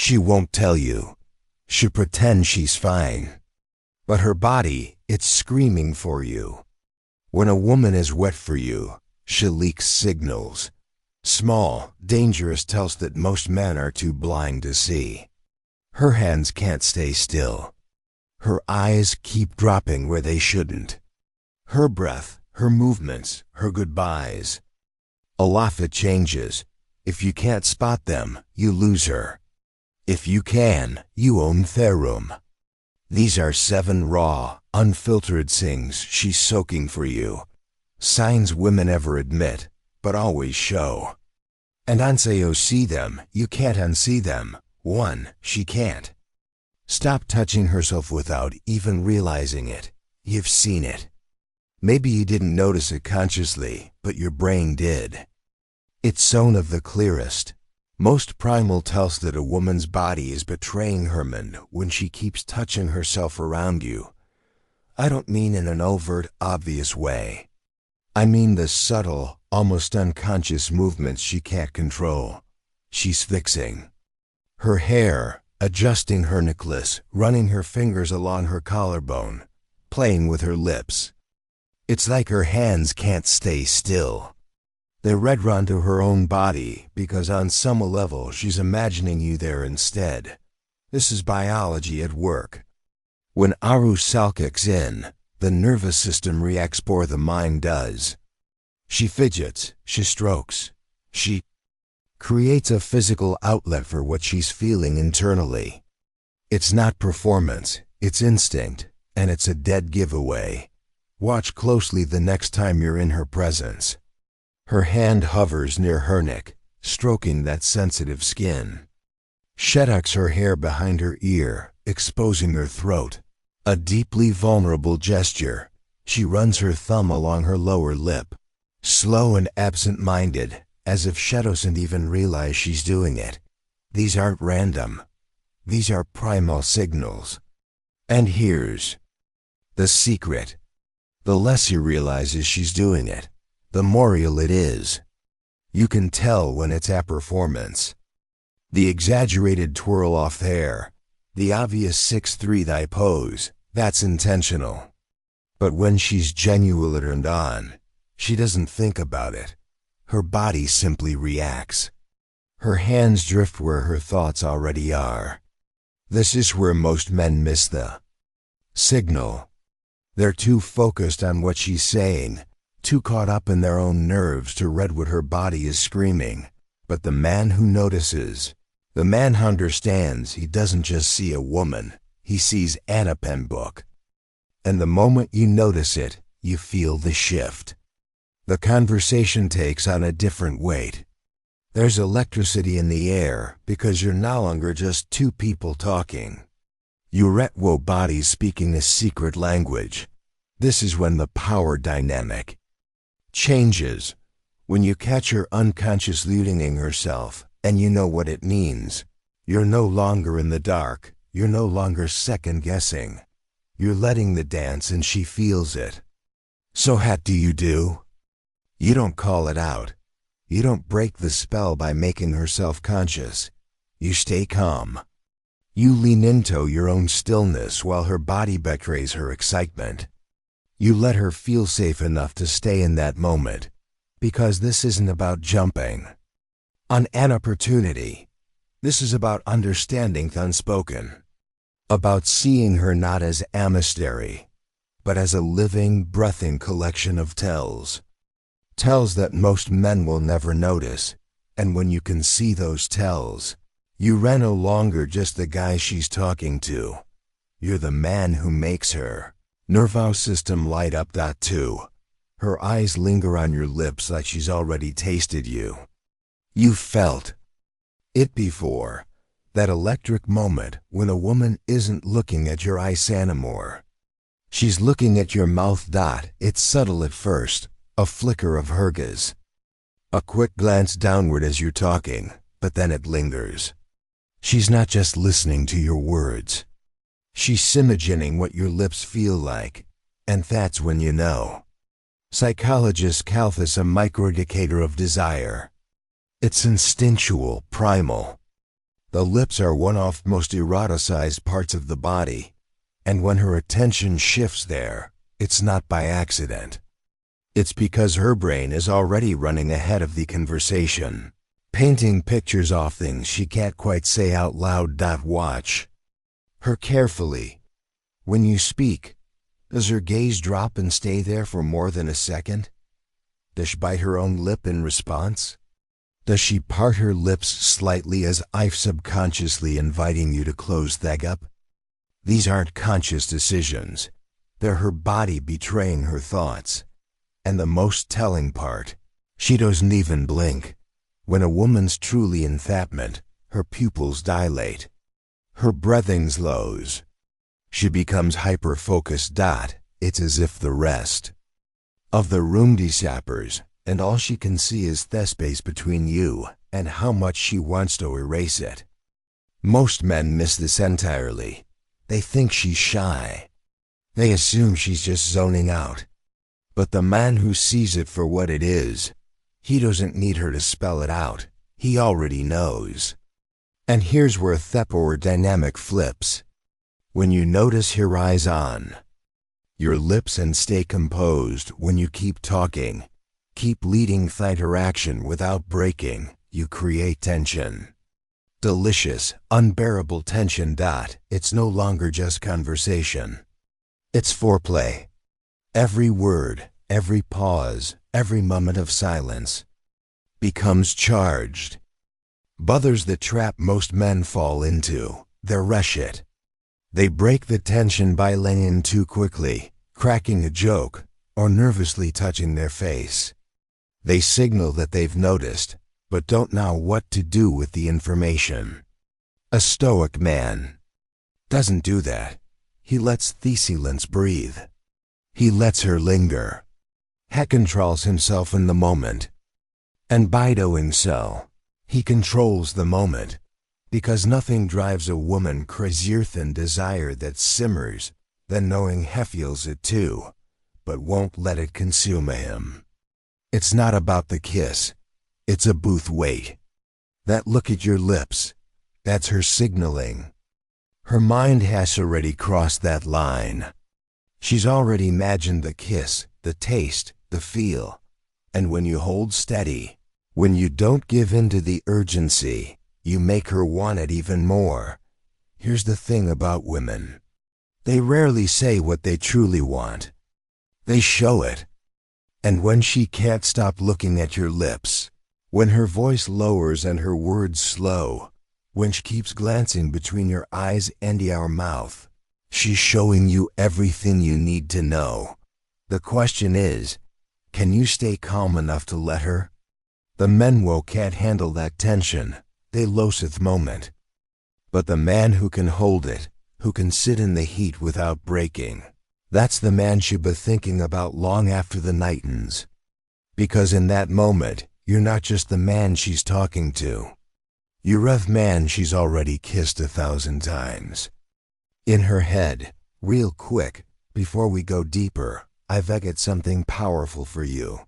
She won't tell you. She'll pretend she's fine. But her body, it's screaming for you. When a woman is wet for you, she leaks signals. Small, dangerous tells that most men are too blind to see. Her hands can't stay still. Her eyes keep dropping where they shouldn't. Her breath, her movements, her goodbyes. Aloft it changes. If you can't spot them, you lose her. If you can, you own Therum. These are 7 raw, unfiltered things she's soaking for you. Signs women ever admit, but always show. And once you see them, you can't unsee them. 1. She can't. Stop touching herself without even realizing it. You've seen it. Maybe you didn't notice it consciously, but your brain did. It's shown of the clearest. Most primal tells that a woman's body is betraying her when she keeps touching herself around you. I don't mean in an overt, obvious way. I mean the subtle, almost unconscious movements she can't control. She's fixing her hair, adjusting her necklace, running her fingers along her collarbone, playing with her lips. It's like her hands can't stay still. They run to her own body because on some level she's imagining you there instead. This is biology at work. When arousal kicks in, the nervous system reacts before the mind does. She fidgets, she strokes, she creates a physical outlet for what she's feeling internally. It's not performance, it's instinct, and it's a dead giveaway. Watch closely the next time you're in her presence. Her hand hovers near her neck, stroking that sensitive skin. She tucks her hair behind her ear, exposing her throat. A deeply vulnerable gesture. She runs her thumb along her lower lip. Slow and absent-minded, as if she doesn't even realize she's doing it. These aren't random. These are primal signals. And here's the secret. The less you realize she's doing it, the more real it is. You can tell when it's a performance. The exaggerated twirl off hair, the obvious 6'3" thigh pose, that's intentional. But when she's genuinely turned on, she doesn't think about it. Her body simply reacts. Her hands drift where her thoughts already are. This is where most men miss the signal. They're too focused on what she's saying, too caught up in their own nerves to read what her body is screaming. But the man who notices, the man who understands, he doesn't just see a woman, he sees an pen book. And the moment you notice it, you feel the shift. The conversation takes on a different weight. There's electricity in the air because you're no longer just two people talking. You're at bodies speaking a secret language. This is when the power dynamic changes. When you catch her unconsciously muting herself, and you know what it means. You're no longer in the dark. You're no longer second-guessing. You're letting the dance and she feels it. So what do? You don't call it out. You don't break the spell by making her self-conscious. You stay calm. You lean into your own stillness while her body betrays her excitement. You let her feel safe enough to stay in that moment, because this isn't about jumping on an opportunity. This is about understanding the unspoken, about seeing her not as a mystery, but as a living, breathing collection of tells that most men will never notice. And when you can see those tells, you're no longer just the guy she's talking to. You're the man who makes her nervous system light up. That too. Her eyes linger on your lips like she's already tasted you. You've felt it before. That electric moment when a woman isn't looking at your eyes anymore. She's looking at your mouth. It's subtle at first, a flicker of her gaze, a quick glance downward as you're talking, but then it lingers. She's not just listening to your words. She's imagining what your lips feel like, and that's when you know. Psychologists call this a microindicator of desire. It's instinctual, primal. The lips are one of the most eroticized parts of the body, and when her attention shifts there, it's not by accident. It's because her brain is already running ahead of the conversation, painting pictures of things she can't quite say out loud. Watch her carefully. When you speak, does her gaze drop and stay there for more than a second? Does she bite her own lip in response? Does she part her lips slightly as if subconsciously inviting you to close that up? These aren't conscious decisions. They're her body betraying her thoughts. And the most telling part, she doesn't even blink. When a woman's truly in enthapment, her pupils dilate. Her breathing slows. She becomes hyper-focused. It's as if the rest of the room deciphers, and all she can see is the space between you and how much she wants to erase it. Most men miss this entirely. They think she's shy. They assume she's just zoning out. But the man who sees it for what it is, he doesn't need her to spell it out. He already knows. And here's where the power dynamic flips. When you notice her eyes on your lips and stay composed when you keep talking, keep leading the interaction without breaking, you create tension. Delicious, unbearable tension. It's no longer just conversation. It's foreplay. Every word, every pause, every moment of silence becomes charged. Others the trap most men fall into, they're rush it. They break the tension by leaning in too quickly, cracking a joke, or nervously touching their face. They signal that they've noticed, but don't know what to do with the information. A Stoic man doesn't do that. He lets the silence breathe. He lets her linger. He controls himself in the moment. And by doing so, he controls the moment. Because nothing drives a woman crazier than desire that simmers, than knowing he feels it too, but won't let it consume him. It's not about the kiss. It's a booth wait. That look at your lips, that's her signaling. Her mind has already crossed that line. She's already imagined the kiss, the taste, the feel. And when you hold steady, when you don't give in to the urgency, you make her want it even more. Here's the thing about women. They rarely say what they truly want. They show it. And when she can't stop looking at your lips, when her voice lowers and her words slow, when she keeps glancing between your eyes and your mouth, she's showing you everything you need to know. The question is, can you stay calm enough to let her? The men who can't handle that tension, they lose the moment. But the man who can hold it, who can sit in the heat without breaking, that's the man she'll be thinking about long after the night ends. Because in that moment, you're not just the man she's talking to. You're a man she's already kissed 1,000 times. In her head, real quick, before we go deeper, I've got something powerful for you.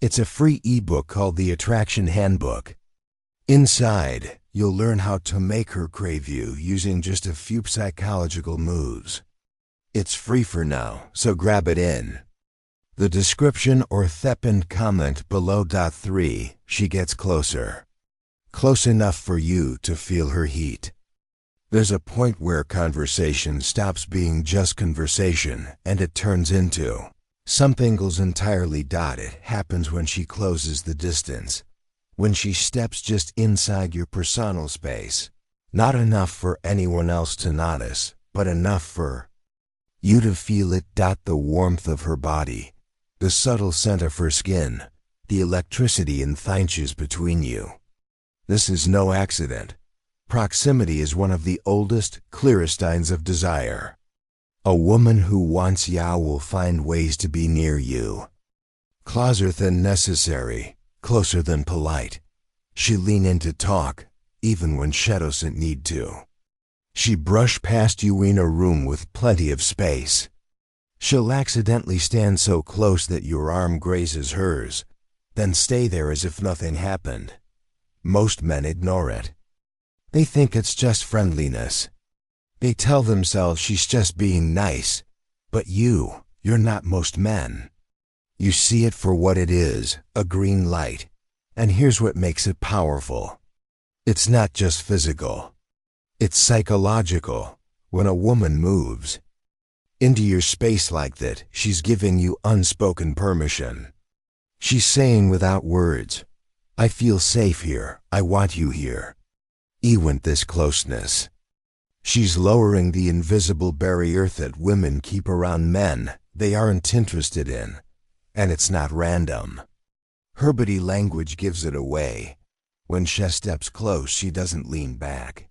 It's a free ebook called The Attraction Handbook. Inside, you'll learn how to make her crave you using just a few psychological moves. It's free for now, so grab it in. The description or thepend comment below. 3. She gets closer. Close enough for you to feel her heat. There's a point where conversation stops being just conversation and it turns into something else entirely. It happens when she closes the distance. When she steps just inside your personal space. Not enough for anyone else to notice, but enough for you to feel it. The warmth of her body, the subtle scent of her skin, the electricity in the inches between you. This is no accident. Proximity is one of the oldest, clearest signs of desire. A woman who wants you will find ways to be near you. Closer than necessary, closer than polite. She lean in to talk, even when she doesn't need to. She brush past you in a room with plenty of space. She'll accidentally stand so close that your arm grazes hers, then stay there as if nothing happened. Most men ignore it. They think it's just friendliness. They tell themselves she's just being nice. But you're not most men. You see it for what it is, a green light. And here's what makes it powerful. It's not just physical. It's psychological. When a woman moves into your space like that, she's giving you unspoken permission. She's saying without words, I feel safe here, I want you here. I want this closeness. She's lowering the invisible barrier that women keep around men they aren't interested in. And it's not random. Her body language gives it away. When she steps close, she doesn't lean back.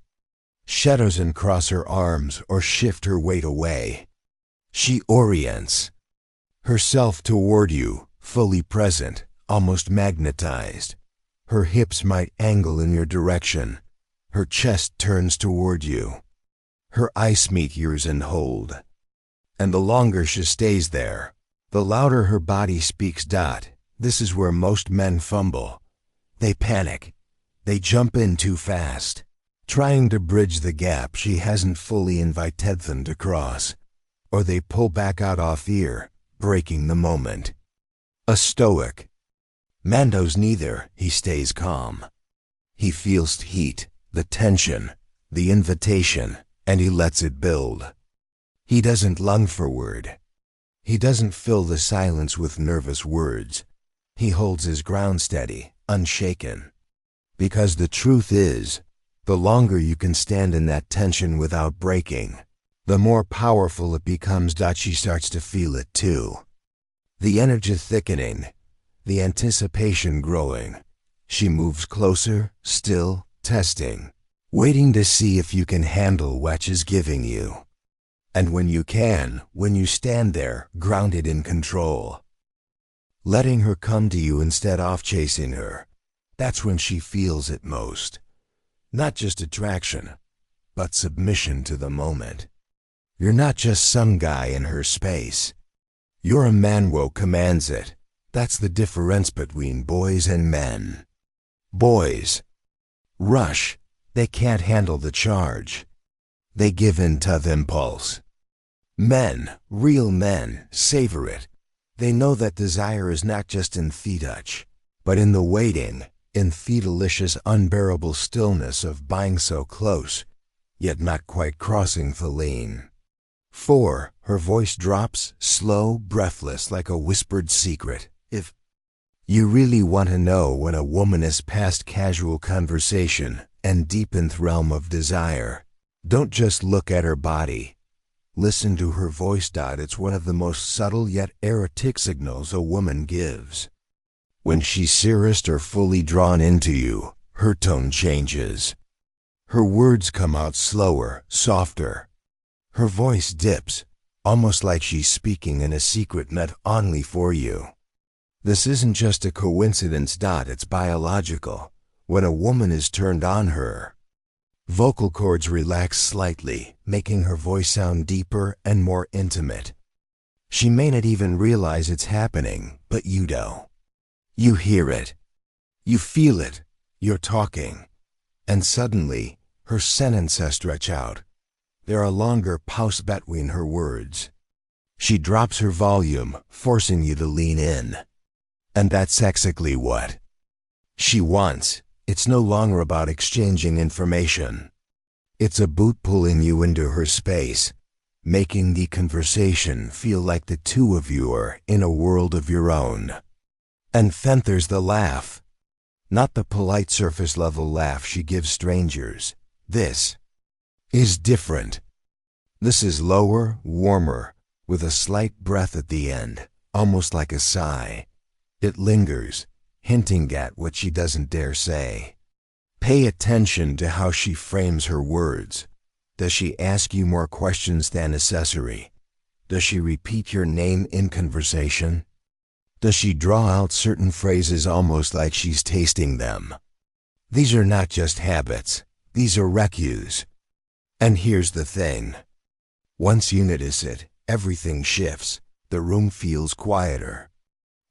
She doesn't cross her arms or shift her weight away. She orients herself toward you, fully present, almost magnetized. Her hips might angle in your direction. Her chest turns toward you. Her eyes meet yours and hold. And the longer she stays there, the louder her body speaks. This is where most men fumble. They panic. They jump in too fast, trying to bridge the gap she hasn't fully invited them to cross. Or they pull back out off ear, breaking the moment. A Stoic man does neither. He stays calm. He feels heat, the tension, the invitation, and he lets it build. He doesn't long for word. He doesn't fill the silence with nervous words. He holds his ground steady, unshaken. Because the truth is, the longer you can stand in that tension without breaking, the more powerful it becomes. She starts to feel it too. The energy thickening, the anticipation growing. She moves closer, still, testing, waiting to see if you can handle what she's giving you. And when you can, when you stand there, grounded in control, letting her come to you instead of chasing her, that's when she feels it most. Not just attraction, but submission to the moment. You're not just some guy in her space. You're a man who commands it. That's the difference between boys and men. Boys rush. They can't handle the charge. They give in to the impulse. Men, real men, savor it. They know that desire is not just in the touch, but in the waiting, in the delicious, unbearable stillness of being so close, yet not quite crossing the lane. 4. Her voice drops, slow, breathless, like a whispered secret. If you really want to know when a woman is past casual conversation and deep in the realm of desire, don't just look at her body. Listen to her voice. It's one of the most subtle yet erratic signals a woman gives. When she's serious or fully drawn into you, her tone changes. Her words come out slower, softer. Her voice dips, almost like she's speaking in a secret meant only for you. This isn't just a coincidence. It's biological. When a woman is turned on, her vocal cords relax slightly, making her voice sound deeper and more intimate. She may not even realize it's happening, but you do. You hear it. You feel it. You're talking. And suddenly, her sentences stretch out. There are longer pauses between her words. She drops her volume, forcing you to lean in. And that's exactly what she wants. It's no longer about exchanging information. It's about pulling you into her space, making the conversation feel like the two of you are in a world of your own. And then there's the laugh. Not the polite surface-level laugh she gives strangers. This is different. This is lower, warmer, with a slight breath at the end, almost like a sigh. It lingers, hinting at what she doesn't dare say. Pay attention to how she frames her words. Does she ask you more questions than necessary? Does she repeat your name in conversation? Does she draw out certain phrases almost like she's tasting them? These are not just habits. These are recues. And here's the thing. Once you notice it, everything shifts. The room feels quieter.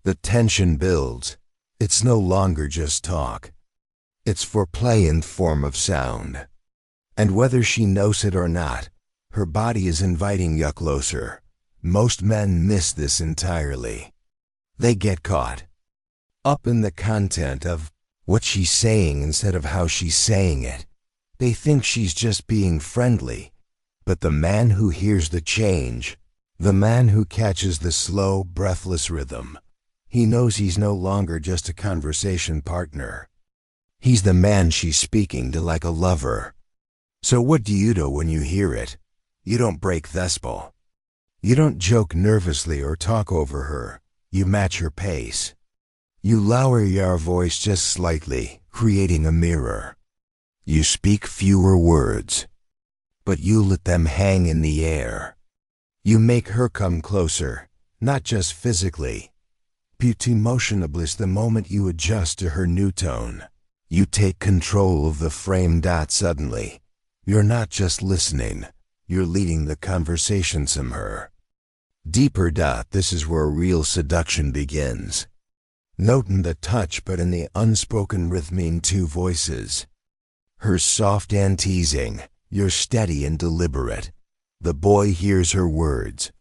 The tension builds. It's no longer just talk. It's foreplay in the form of sound. And whether she knows it or not, her body is inviting you closer. Most men miss this entirely. They get caught up in the content of what she's saying instead of how she's saying it. They think she's just being friendly. But the man who hears the change, the man who catches the slow, breathless rhythm, he knows he's no longer just a conversation partner. He's the man she's speaking to like a lover. So what do you do when you hear it? You don't break thespel. You don't joke nervously or talk over her. You match her pace. You lower your voice just slightly, creating a mirror. You speak fewer words, but you let them hang in the air. You make her come closer, not just physically, but emotionally. The moment you adjust to her new tone, you take control of the frame. Suddenly, you're not just listening, you're leading the conversation from her. Deeper. This is where real seduction begins. Not in the touch but in the unspoken rhythm in two voices. Her soft and teasing, you're steady and deliberate. The boy hears her words.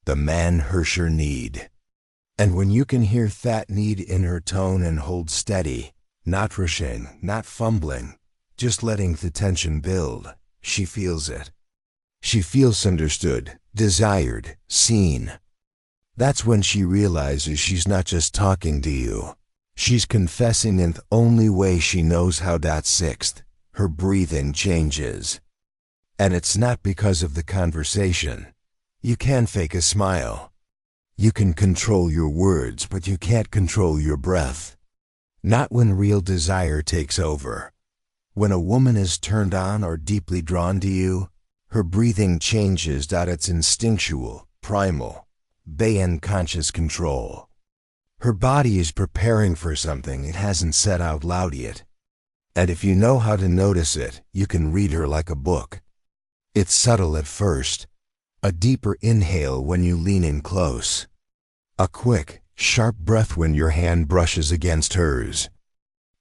The man hears her need. And when you can hear that need in her tone and hold steady, not rushing, not fumbling, just letting the tension build, she feels it. She feels understood, desired, seen. That's when she realizes she's not just talking to you. She's confessing in the only way she knows how. Sixth, her breathing changes. And it's not because of the conversation. You can fake a smile. You can control your words, but you can't control your breath. Not when real desire takes over. When a woman is turned on or deeply drawn to you, her breathing changes. It's instinctual, primal, beyond conscious control. Her body is preparing for something it hasn't said out loud yet. And if you know how to notice it, you can read her like a book. It's subtle at first. A deeper inhale when you lean in close. A quick, sharp breath when your hand brushes against hers.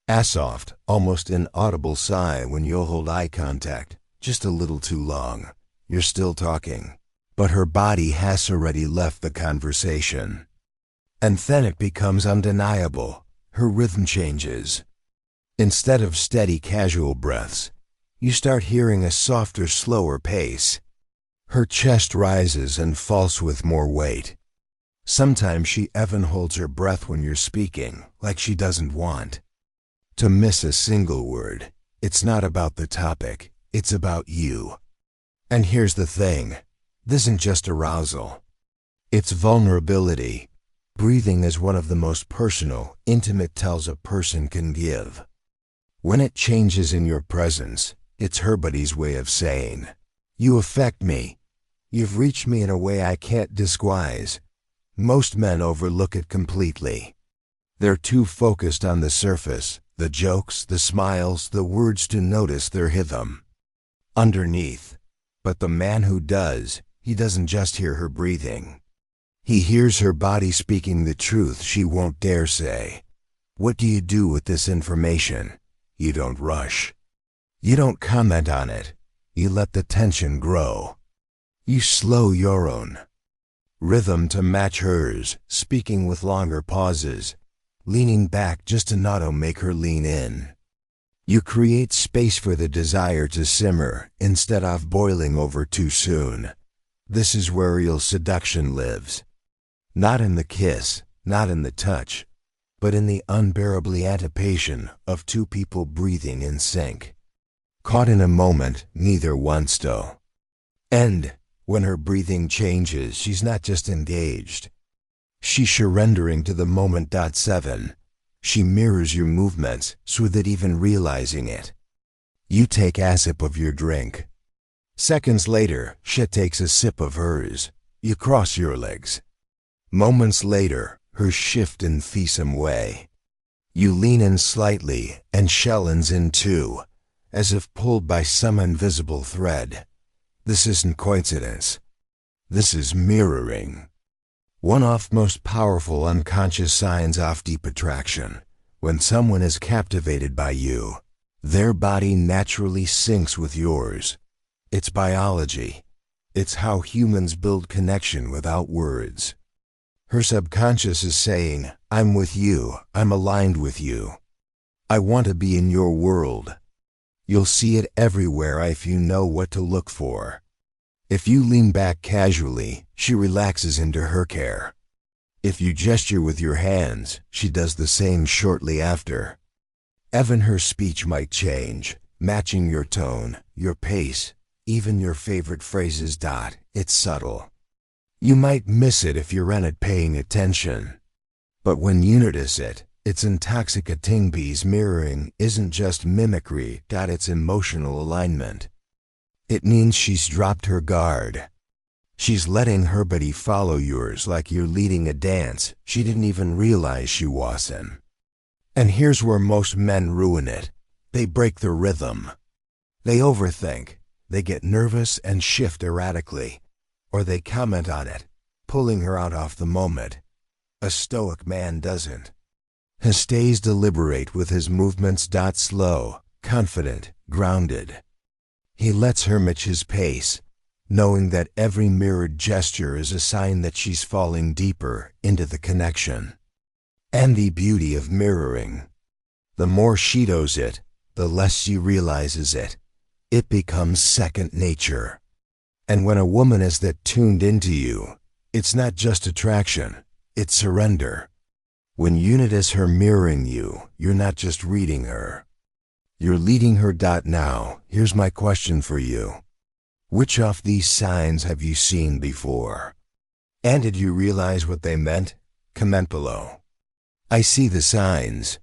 A soft, almost inaudible sigh when you'll hold eye contact, just a little too long. You're still talking, but her body has already left the conversation. And then it becomes undeniable. Her rhythm changes. Instead of steady, casual breaths, you start hearing a softer, slower pace. Her chest rises and falls with more weight. Sometimes she even holds her breath when you're speaking, like she doesn't want to miss a single word. It's not about the topic, it's about you. And here's the thing, this isn't just arousal. It's vulnerability. Breathing is one of the most personal, intimate tells a person can give. When it changes in your presence, it's her body's way of saying, you affect me. You've reached me in a way I can't disguise. Most men overlook it completely. They're too focused on the surface, the jokes, the smiles, the words to notice their rhythm underneath. But the man who does, he doesn't just hear her breathing. He hears her body speaking the truth she won't dare say. What do you do with this information? You don't rush. You don't comment on it. You let the tension grow. You slow your own rhythm to match hers, speaking with longer pauses, leaning back just to not make her lean in. You create space for the desire to simmer instead of boiling over too soon. This is where real seduction lives. Not in the kiss, not in the touch, but in the unbearably anticipation of two people breathing in sync. Caught in a moment neither wants to end. When her breathing changes, she's not just engaged. She's surrendering to the moment. 7. She mirrors your movements so that even realizing it. You take a sip of your drink. Seconds later, she takes a sip of hers. You cross your legs. Moments later, her shift in the same way. You lean in slightly and she leans in too, as if pulled by some invisible thread. This isn't coincidence. This is mirroring. One of the most powerful unconscious signs of deep attraction. When someone is captivated by you, Their body naturally syncs with yours. It's biology. It's how humans build connection without words. Her subconscious is saying, I'm with you, I'm aligned with you. I want to be in your world. You'll see it everywhere if you know what to look for. If you lean back casually, she relaxes into her care. If you gesture with your hands, she does the same shortly after. Even her speech might change, matching your tone, your pace, even your favorite phrases. It's subtle. You might miss it if you're not paying attention. But when you notice it, it's intoxicating because mirroring isn't just mimicry. It's emotional alignment. It means she's dropped her guard. She's letting her body follow yours like you're leading a dance she didn't even realize she was in. And here's where most men ruin it. They break the rhythm. They overthink. They get nervous and shift erratically. Or they comment on it, pulling her out of the moment. A Stoic man doesn't. He stays deliberate with his movements. Slow, confident, grounded. He lets her match his pace, knowing that every mirrored gesture is a sign that she's falling deeper into the connection. And the beauty of mirroring. The more she does it, the less she realizes it. It becomes second nature. And when a woman is that tuned into you, it's not just attraction, it's surrender. When you notice her mirroring you, you're not just reading her. You're leading her. Now, here's my question for you. Which of these signs have you seen before? And did you realize what they meant? Comment below. I see the signs.